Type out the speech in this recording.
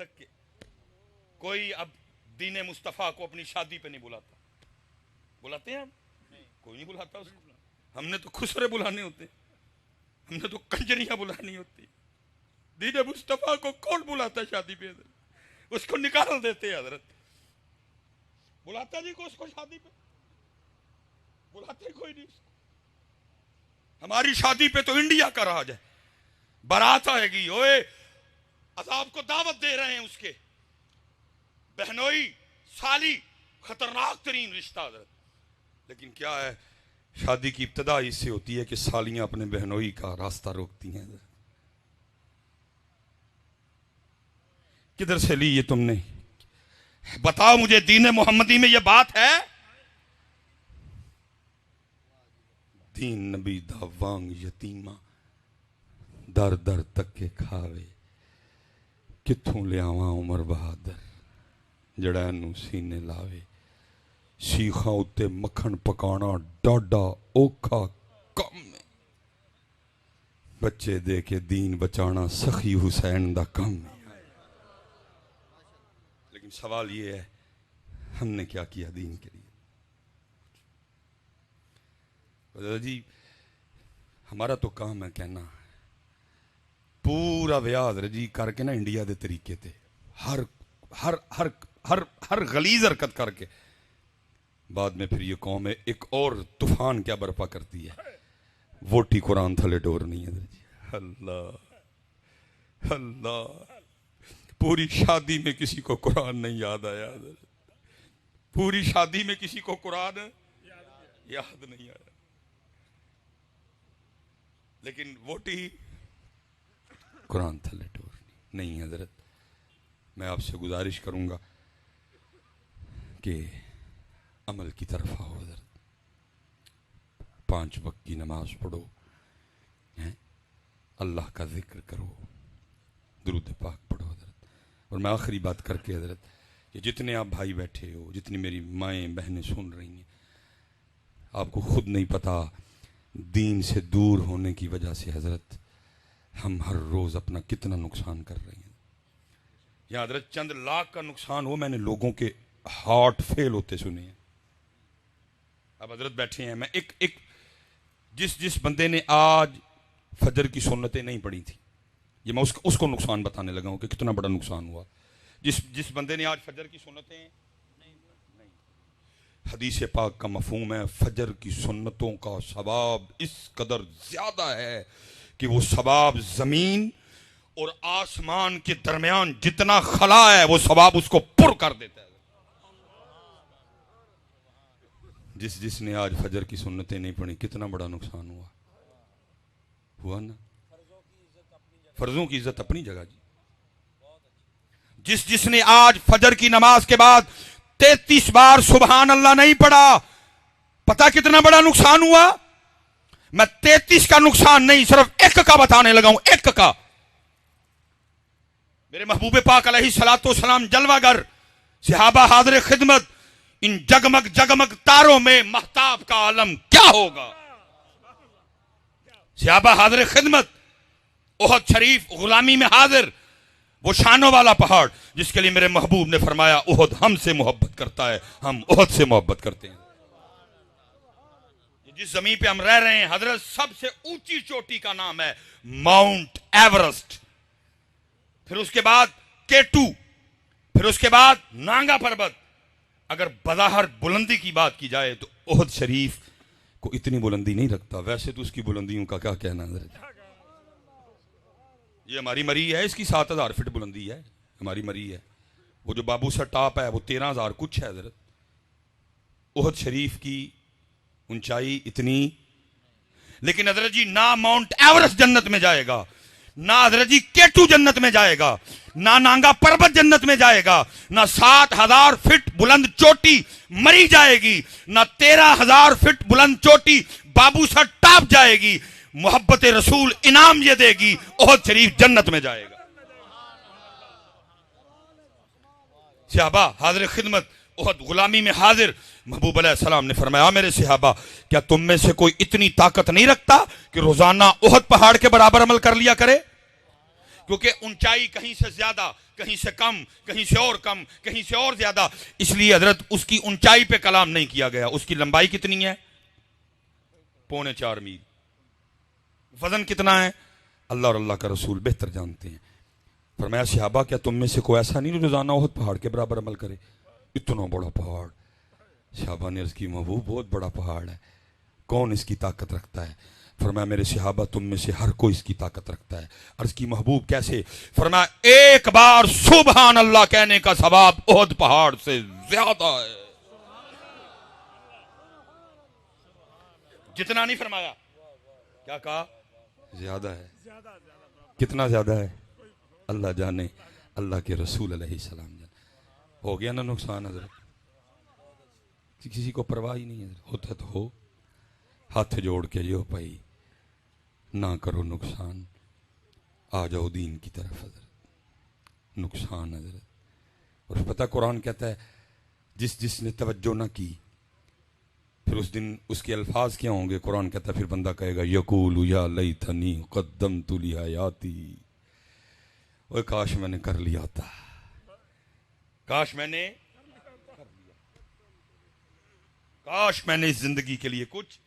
तक के कोई अब दीन मुस्तफ़ा को अपनी शादी पे नहीं बुलाता। बुलाते हैं? कोई नहीं बुलाता उसको। हमने तो खुसरे बुलाने होते, हमने तो कंजरियां बुलानी होती। दीन मुस्तफ़ा को कौन बुलाता शादी पे? उसको निकाल देते हजरत। बुलाता जी को उसको शादी पे? बुलाते कोई नहीं उसको। हमारी शादी पे तो इंडिया का राज है। बारात आएगी, ओए अजाब को दावत दे रहे हैं उसके। बहनोई साली खतरनाक तरीन रिश्ता हजरत। लेकिन क्या है, शादी की इब्तदा इससे होती है कि सालियां अपने बहनोई का रास्ता रोकती हैं। किधर से ली ये तुमने? बताओ मुझे, दीन मोहम्मदी में ये बात है? दीन नबी दा वांग यतीमा दर दर तक के खावे, किथों लियावा उमर बहादुर जड़ा नू सीने लावे। सीखा उत्ते मक्खन पकाना डाडा औखा कम है, बच्चे दे के दीन बचाना सखी हुसैन दा कम है। लेकिन सवाल ये है, हमने क्या किया दीन के लिए? जी हमारा तो काम है कहना, पूरा व्याज जी करके ना इंडिया के तरीके ते हर हर हर हर हर गलीज हरकत करके बाद में फिर ये कौम है एक और तूफान क्या बर्पा करती है, वोटी कुरान थले डोर नहीं है जी। अल्लाह अल्लाह, पूरी शादी में किसी को कुरान नहीं याद आया, पूरी शादी में किसी को कुरान याद नहीं आया, लेकिन वोटी कुरान थले डोर नहीं। हजरत मैं आपसे गुजारिश करूंगा कि अमल की तरफ आओ हजरत। 5 वक्त की नमाज पढ़ो, अल्लाह का जिक्र करो, दुरूद पाक पढ़ो हजरत। और मैं आखिरी बात करके हजरत, कि जितने आप भाई बैठे हो, जितनी मेरी माएँ बहनें सुन रही हैं, आपको खुद नहीं पता दीन से दूर होने की वजह से हजरत हम हर रोज अपना कितना नुकसान कर रहे हैं। या हजरत चंद लाख का नुकसान हो, मैंने लोगों के हार्ट फेल होते सुने हैं। अब हजरत बैठे हैं, मैं एक जिस बंदे ने आज फजर की सुन्नतें नहीं पढ़ी थी, ये मैं उसको नुकसान बताने लगा हूं कि कितना बड़ा नुकसान हुआ। जिस बंदे ने आज फजर की सुन्नतें नहीं, हदीस पाक का मफहूम है, फजर की सुन्नतों का सवाब इस कदर ज्यादा है कि वो सवाब जमीन और आसमान के दरमियान जितना खला है वो सवाब उसको पुर कर देता है। जिसने आज फजर की सुन्नतें नहीं पढ़ी, कितना बड़ा नुकसान हुआ ना। फर्जों की इज्जत अपनी जगह जी। जिसने आज फजर की नमाज के बाद 33 बार सुबहान अल्लाह नहीं पढ़ा, पता कितना बड़ा नुकसान हुआ? मैं 33 का नुकसान नहीं, सिर्फ एक का बताने लगा हूं, एक का। मेरे महबूब पाक अलैहिस्सलातो सलाम जलवागर, सहाबा हाज़िर खिदमत, इन जगमग जगमग तारों में महताब का आलम क्या होगा। सहाबा हाज़िर खिदमत, ओहद शरीफ गुलामी में हाजिर, वो शानों वाला पहाड़ जिसके लिए मेरे महबूब ने फरमाया ओहद हमसे मोहब्बत करता है, हम ओहद से मोहब्बत करते हैं। जिस जमीन पे हम रह रहे हैं हजरत, सबसे ऊंची चोटी का नाम है माउंट एवरेस्ट, फिर उसके बाद K2, फिर उसके बाद नांगा पर्वत। अगर बज़ाहिर बुलंदी की बात की जाए तो ओहद शरीफ को इतनी बुलंदी नहीं रखता, वैसे तो उसकी बुलंदियों का क्या कहना है। ये हमारी मरी है, इसकी 7000 फीट बुलंदी है, हमारी मरी है। वो जो बाबू सा टॉप है वो 13000 कुछ है हजरत। ओहद शरीफ की ऊंचाई इतनी, लेकिन हजरत जी ना माउंट एवरेस्ट जन्नत में जाएगा, ना हजरत जी K2 जन्नत में जाएगा, ना नांगा पर्वत जन्नत में जाएगा, ना 7000 फीट बुलंद चोटी मरी जाएगी, ना 13000 फीट बुलंद चोटी बाबू सा टॉप जाएगी। मोहब्बत रसूल इनाम ये देगी, ओहद शरीफ जन्नत में जाएगा। सहाबा हाजिर खिदमत, ओहद गुलामी में हाजिर, महबूब अलैहिस्सलाम ने फरमाया मेरे सहाबा, क्या तुम में से कोई इतनी ताकत नहीं रखता कि रोजाना ओहद पहाड़ के बराबर अमल कर लिया करे? क्योंकि ऊंचाई कहीं से ज्यादा, कहीं से कम, कहीं से और कम, कहीं से और ज्यादा, इसलिए हजरत उसकी ऊंचाई पे कलाम नहीं किया गया। उसकी लंबाई कितनी है? 4.25 मील। वजन कितना है? अल्लाह और अल्लाह का रसूल बेहतर जानते हैं। फरमाया सहाबा क्या तुम में से कोई ऐसा नहीं रोजाना ओहद पहाड़ के बराबर अमल करे? इतना बड़ा पहाड़। सहाबा ने अर्ज की महबूब बहुत बड़ा पहाड़ है, कौन इसकी ताकत रखता है? फरमाया मेरे सहाबा तुम में से हर कोई इसकी ताकत रखता है। अर्ज की महबूब कैसे? फरमाया एक बार सुभान अल्लाह कहने का सवाब ओहद पहाड़ से ज्यादा है। जितना नहीं फरमाया, क्या कहा? ज्यादा है। कितना ज्यादा है? अल्लाह जाने, अल्लाह के रसूल अलैहिस्सलाम जाने। हो गया ना नुकसान हजरत? किसी को परवाह ही नहीं है। होता तो हो, हाथ जोड़ के जो भाई ना करो नुकसान, आ जाओ दीन की तरफ हजरत। नुकसान हजरत। और पता कुरान कहता है जिसने तवज्जो ना की, फिर उस दिन उसके अल्फाज क्या होंगे? कुरान कहता है फिर बंदा कहेगा यकूलु या लैतनी क़द्दमतु लिहयाती, ओए काश मैंने कर लिया था, काश मैंने इस जिंदगी के लिए कुछ